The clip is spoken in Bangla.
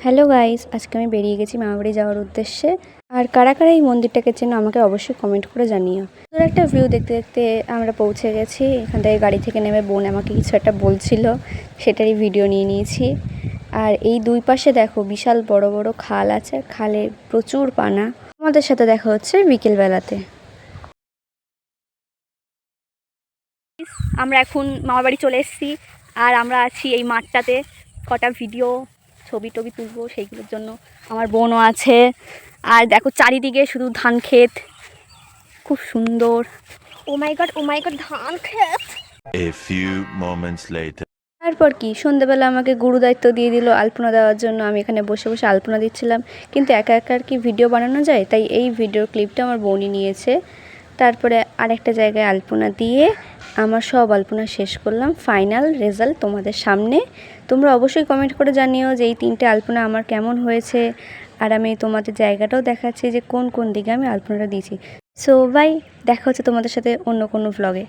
হ্যালো গাইস, আজকে আমি বেরিয়ে গেছি মামাবাড়ি যাওয়ার উদ্দেশ্যে। আর কারা কারা এই মন্দিরটাকে চেনো আমাকে অবশ্যই কমেন্ট করে জানিও। তোর একটা ভিউ দেখতে দেখতে আমরা পৌঁছে গেছি। এখান থেকে গাড়ি থেকে নেমে বোন আমাকে কিছু একটা বলছিল, সেটারই ভিডিও নিয়ে নিয়েছি। আর এই দুই পাশে দেখো বিশাল বড় বড় খাল আছে, খালে প্রচুর পানা। আমাদের সাথে দেখা হচ্ছে বিকেলবেলাতে। আমরা এখন মামাবাড়ি চলে এসেছি, আর আমরা আছি এই মাঠটাতে। কটা ভিডিও ছবি টবি তুলবো সেইগুলোর জন্য আমার বোনও আছে। আর দেখো চারিদিকে শুধু ধান ক্ষেত, খুব সুন্দর। ও মাই গড ধান ক্ষেত। A few moments later. তারপর কি সন্ধ্যেবেলা আমাকে গুরু দায়িত্ব দিয়ে দিল আলপনা দেওয়ার জন্য। আমি এখানে বসে বসে আলপনা দিচ্ছিলাম, কিন্তু একা একা আর কি ভিডিও বানানো যায়, তাই এই ভিডিওর ক্লিপটা আমার বোনই নিয়েছে। তারপরে আরেকটা জায়গায় আলপনা দিয়ে আমার সব আলপনা শেষ করলাম। ফাইনাল রেজাল্ট তোমাদের সামনে। তোমরা অবশ্যই কমেন্ট করে জানিও যে এই তিনটে আলপনা আমার কেমন হয়েছে। আর আমি তোমাদের জায়গাটাও দেখাচ্ছি যে কোন কোন দিকে আমি আলপনাটা দিয়েছি। সো বাই, দেখা হচ্ছে তোমাদের সাথে অন্য কোনো ভ্লগে।